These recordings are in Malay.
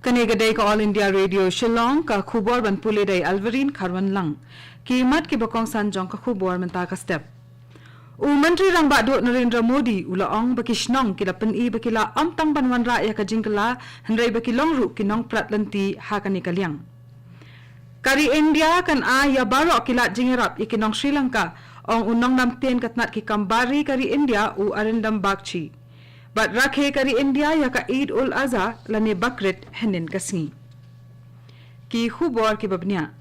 Kanigadai ka All India Radio Shillong ka khubor ban pule dai Alvarin Kharwan lang. Kimat ki bakong sanjong ka khubor menta ka step. Menteri Rang Bado Narendra Modi ulaong bakishnong kila peni bakila amtang banwan ra ya ka jingkala hendrai bakilong ru kinong pratlanti ha kani kalyang. Kari India kan ya baro kila jingerap ikinong Sri Lanka ong unong namten katnat ki kambari kari India u arendam bakchi. Bat rakhe kari India ya ka Eid ul Azha lane bakret henin kasngi. Ki khubor ki babnya.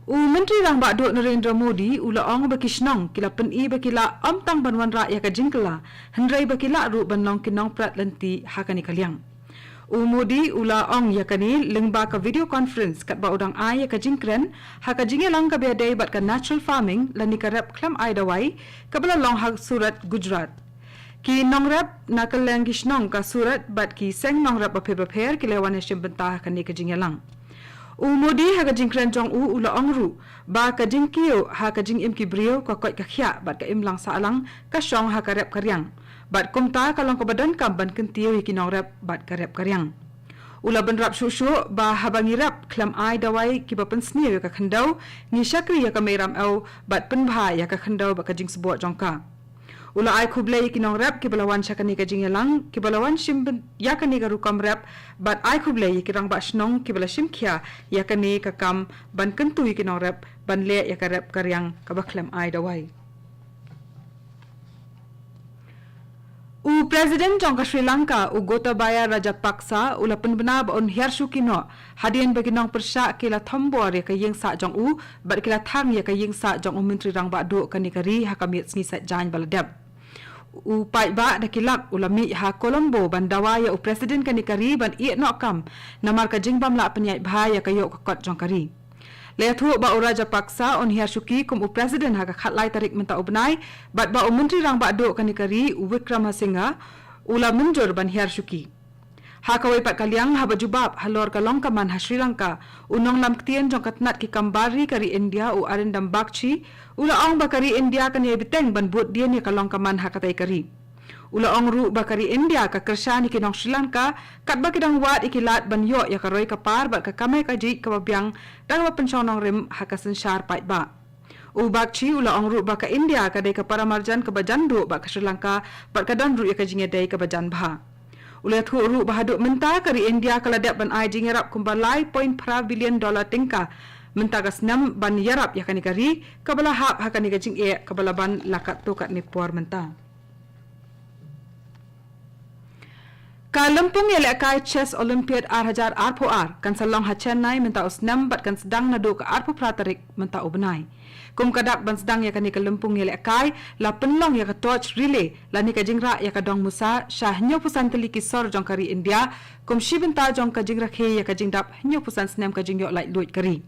Menteri Rang Bado Narendra Modi ulaong bakishnong kila peni bakila amtang banwan ra ya ka jingkala hendrai bakila ru banlong kinong pratlanti hakani kalyang. Modi ulaong ya kani lengba ka video conference kat ba udang ya ka jingkren haka jingelang ka bedai bat ka natural farming lani ka rap klam ai dawai kabala long hag Surat Gujarat. Ki nongrap nakaleng gishnong ka surat bat ki seng nongrap bapher ki lewan shim bentah kani ka jingelang. Modi ha ka jingkren jong ulaong ru ba ka jingkio ha ka jing im ki brio ka koi ka khya bat ka im lang sa alang ka shong ha ka rap karyang. Bat kumta kalong ka badan kam ban kentio ki nongrap bat ka rap karyang. Ula ban rap shushu ba habangi rap klam ai dawai ki ba pen sni ka khandau ni shakri ya ka meram au bat pen bha ya ka khandau ba ka jing sebot jongka. Ula ai khublei ki nong rap ki balawan shakani ka jingelang ki balawan shim ya kani ka rukam rap bat ai khublei ki rang ba shnong ki bala shim khya ya kani ka kam ban kentui ki nong rap ban le ya ka rap karyang ka baklam ai dawai. President jong ka Sri Lanka Gotabaya Rajapaksa ula penbena ba on hiar shukino hadian bagi nong persya kila thombor ya ka yingsa jong bat kila thang ya ka yingsa jong menteri Rang Bado kanikari hakamit sni sat jan baladab. Pai ba dakilak ulami ha Colombo bandawa ya president kanikari ban i nokam namar ka jingbam la penyai bhaya kayo ka kot jong kari. Leathu ba Raja Paksa on hiar shuki kum president ha ka khatlai tarik menta ubnai bat ba menteri Rang Bado kanikari Wickramasinghe ula mundur ban hiar shuki. Ha kawai pat kalyang ha bajubab halor ka long kaman ha Sri Lanka unong lam ktien jong katnat ki kambari kari India u arendam bakchi ula ong bakari India kan ye biteng ban bot dia ni ka long kaman ha katai kari. Ula ong ru bakari India ka kershani ki nong Sri Lanka kat ba kidang wat ikilat ban yo ya ka roi ka par ba ka kamai ka ji ka babyang dang ba penchonong rim ha ka sensyar pait ba. Bakchi ula ong ru ba ka India ka dai ka paramarjan ka bajandu ba ka Sri Lanka ba ka dan ru ya ka jinge dai ka bajan bha. Ula thu ru bahaduk menta kari India kala dap ban ai jingerap kumbalai $0.5 billion tingka menta ka snam ban yarap ya kani kari kabala hap ha kani ka jing e kabala ban lakat tu kat ni puar menta. Ka Lampung yale kai Chess Olympiad R1000 R4R kan salong ha Chennai menta usnam bat kan sedang nadu ka R4 pratarik menta ubnai. Kum kadak ban sedang ya kani ka Lampung yale kai la penlong ya ka torch relay la ni ka jingra ya ka dong musa shah nyo pusan teli ki sor jong kari India kum shibenta jong ka jingra khe ya ka jingdap nyo pusan snam ka jingyo lai luit kari.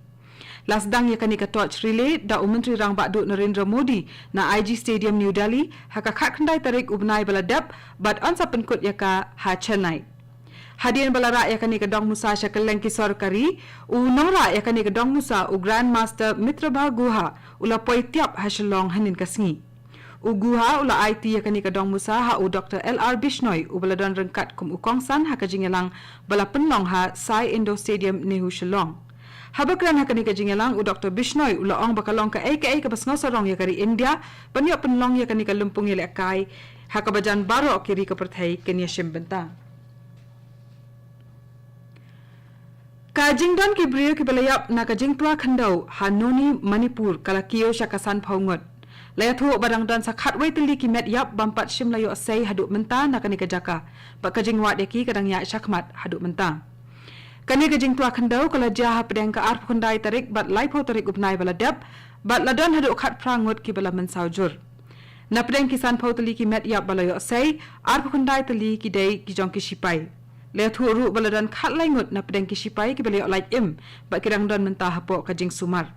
La sedang ya kani ka torch relay da Menteri Rang Bado Narendra Modi na IG Stadium New Delhi ha ka khat khandai tarik ubnai baladap bat ansa penkut ya ka ha Chennai. Hadian balara ya kani ka dong musa shakaleng ki sor kari nora ya kani ka dong musa Grandmaster Mitrabha Guha ula poi tiap ha shalong hanin kasngi. Guha ula IT ya kani ka dong musa ha Dr. LR Bishnoi baladon rengkat kum ukongsan ha ka jingelang bala penlong ha Sai Indo Stadium Nehu Shalong. Habakran ha kani ka jingelang Dr. Bishnoi ula ong bakalong ka ka basngosarong ya kari India panyo penlong ya kani ka Lumpung yale kai ha ka bajan baro kiri ka perthai kenya shimbenta. Kajing don ki brio ki balayap na kajing tua khandau Hanoni Manipur kalakiyo syakasan paungot. Layathu barang don sakhat wai tili ki met yap bampat shim layo sei haduk menta na kani kajaka. Ba kajing wat yaki kadang ya syakmat haduk menta. Kani kajing tua khandau kala jah pedeng ka arp khundai tarik bat laipo tarik upnai baladap bat ladon haduk khat prangut ki bala mensaujur. Na pedeng kisan pau tili ki met yap balayo sei arp khundai tili ki dei ki jong ki sipai. Leathu ru baladan khat laingut na pedeng ki sipai ki balayo like im ba kirang don menta hapo kajing sumar.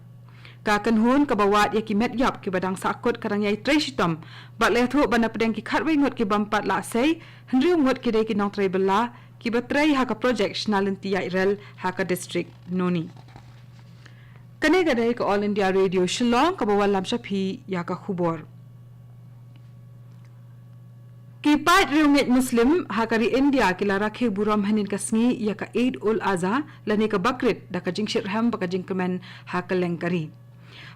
Ka kanhun ka bawat ya ki met yap ki badang sakut karang yai treshitom ba leathu ba na pedeng ki khat waingut ki bampat la sei hendriu ngut ki dei ki nong trebela ki batrai ha ka project shnalenti ya irel ha ka district noni. Kane gadai ka All India Radio Shillong ka bawal lam shapi ya ka khubor. Ki Kipat riungit Muslim hakari India kila rakhe buram hanin kasngi ya ka Eid ul Adha lani ka Bakrit da ka jing shirham ba ka jing kemen hakaleng kari.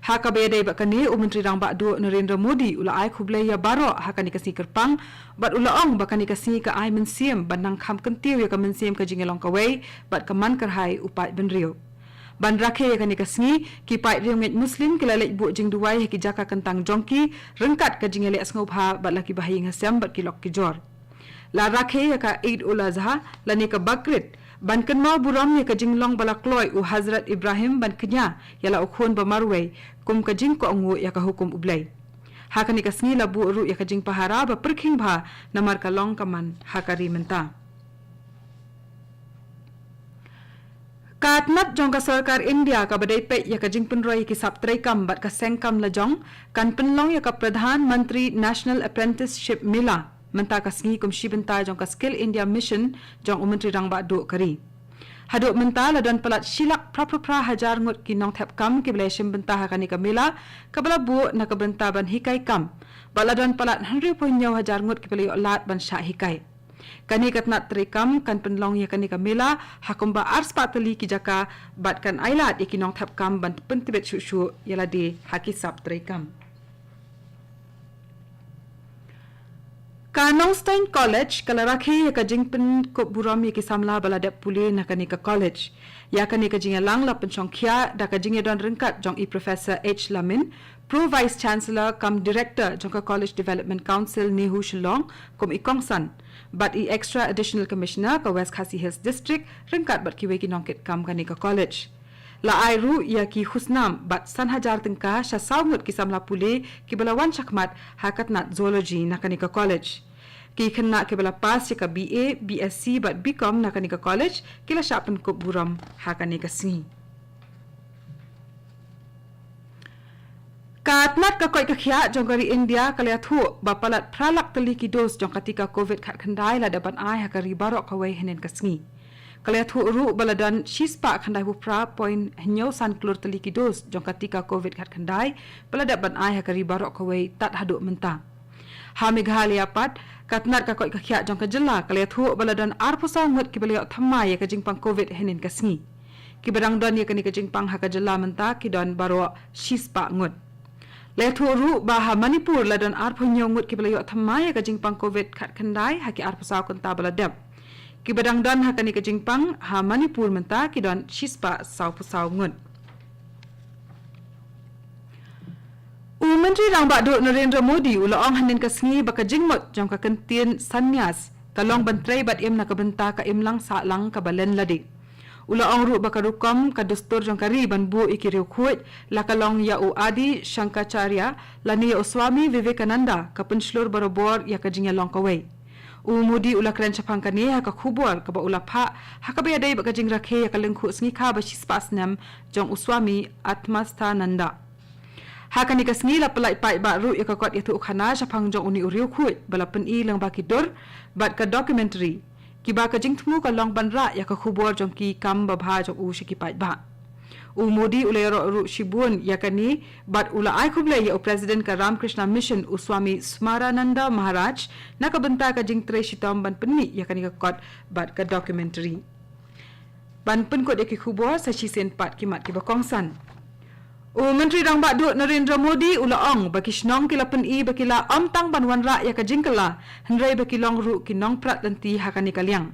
Haka bedai ba kani Menteri Rang Bakdu Narendra Modi ula ai khublai ya baro hakani kasni kerpang bat ula ong ba kani kasni ka ai mensiem bandang kham kentiu ya ka mensiem ka jingelong kawai bat ka man kerhai upai benrio. Ban rakhe ya kani kasni kipai riungit Muslim kila lek bu jing duai ki jaka kentang jongki rengkat ka jingele asngop ha bat laki bahing hasam bat kilok ki jor. La rakhe ya ka Eid ul Adha lani ka Bakrit ban kenma buram ya ka jinglong bala kloi u Hazrat Ibrahim ban kenya yala ukhon ba marwei kum ka jing ko angu ya ka hukum ublai. Hakani kasni la bu ru ya ka jing pahara ba perkhing bha namar ka long kaman hakari menta. Katnat jong ka sarkar India ka badai pe ya ka jing penroi ki saptrai kam bat ka sengkam la jong kan penlong ya ka Pradhan Mantri National Apprenticeship Mila menta ka sngi kum shibenta jong ka Skill India Mission jong Menteri Rang Bakdu kari. Haduk menta la dan pelat silak pra hajar ngut ki nong thep kam ki belai shimbenta hakani ka Mila ka bala bu na ka benta ban hikai kam bala dan pelat 100.9 hajar ngut ki belai lat ban sha hikai. Kani katnat trikam kan penlong ya kani Mila hakumba ars patali ki jaka bat kan ailat ikinong thap kam ban pentibet shushu yala di hakisap trikam. Kanongstein College kalarakhi ya ka jingpen ko buram ya ki samla baladap puli na kani ka college ya kani ka jingalang la penchongkhia da ka jinge don rengkat jong i Professor H Lamin Pro Vice Chancellor kam Director jong ka College Development Council Nehu Shillong kum ikongsan but i extra additional commissioner ka West Khasi Hills District rengkat bat kiwe ki nongkit kam kani ka college la airu ya ki husnam bat san hajar tengka sha saungut ki samla puli ki balawan chakmat hakatnat zoology na kani ka college ki khenna ke bala pass ka BA BSc bat BCom na kani ka college kila shapen ko buram hakani ka si Katnat ka koi ka khia jongari India kalya thu bapalat pralak tali ki dos jong katika COVID khat khandai la daban ai hakari barok kawai henen kasngi kalya thu ru baladan shispa khandai bu pra point henyo san klur tali ki dos jong katika COVID khat khandai balada ban ai hakari barok kawai tat hadu menta ha Meghalaya pat katnat ka koi ka khia jong ka jilla kalya thu baladan arpusa ngut ki balya thamma ya ka jingpang COVID henen kasngi ki barang don ya kani ka jingpang ha ka jilla menta ki don baro shispa ngut Letu ru baha Manipur ladan arpunyo ngut ki balayo thamaya ka jingpang COVID khat khandai ha ki arpusaw kon ta baladep ki badang don ha kani ka jingpang ha Manipur menta ki don shispa saw pusaw ngut Menteri Rang Bakdu Narendra Modi ula ong hanin ka sngi ba ka jingmot jong ka kantin sanyas kalong bantrai bat im na ka benta ka imlang sa lang ka balen ladi Ula ong ru bakarukom ka dustur jong kari ban bu ikiriw khut la kalong ya u Adi Shankaracharya lani ya Swami Vivekananda ka penslur barobor ya ka jingya long kawai. Modi ula kran chapang kani ha ka khubor ka ba ula pha ha ka ba dai ba ka jing rakhe ya ka lengkhu sngi kha ba shispas nam jong Swami Atmasthananda. Ha ka ni ka sngi la palai pai ba ru ya ka kot ya tu khana chapang jong uni uriw khut bala pen i lang ba ki dor bat ka documentary Kiba ka jing thmu ka long banra ya ka khubor jong ki kam ba bha jong u shi ki pai ba Modi ulero ru shibun ya kani bat ula ai khuble ya president ka Ramkrishna Mission Swami Smarananda Maharaj na ka banta ka jing tre shitam ban penni ya kani ka kot bat ka documentary ban pen ko de ki khubor sa shi sen pat ki mat ki ba kongsan Menteri Rang Bakdu Narendra Modi ula ong bakishnong kila pen i bakila amtang banwan ra ya ka jingkala hendrai bakilong ru kinong prat lanti hakani kalyang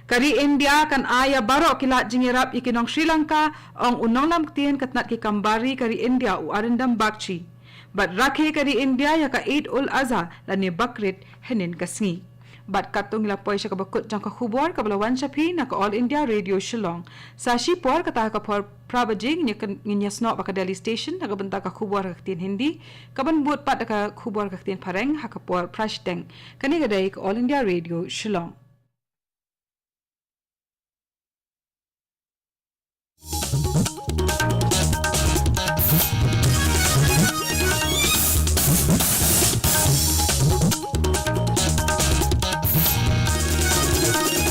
Kari India kan aya baro kila jingirap ikinong Sri Lanka ong unong lam tien katnat ki kambari kari India u arindam bakchi bat rakhe kari India ya ka Eid ul Adha lani Bakrit henin kasngi bat katong la poisha ka bakut jang ka khubor ka balawan chapi na ka All India Radio Shillong sa shi por ka ta ka por prabajing nya sno ba ka Delhi station ka banta ka khubor ka tin Hindi ka ban buat pat ka khubor ka tin Pareng ha ka por prashteng kani ga dai ka All India Radio Shillong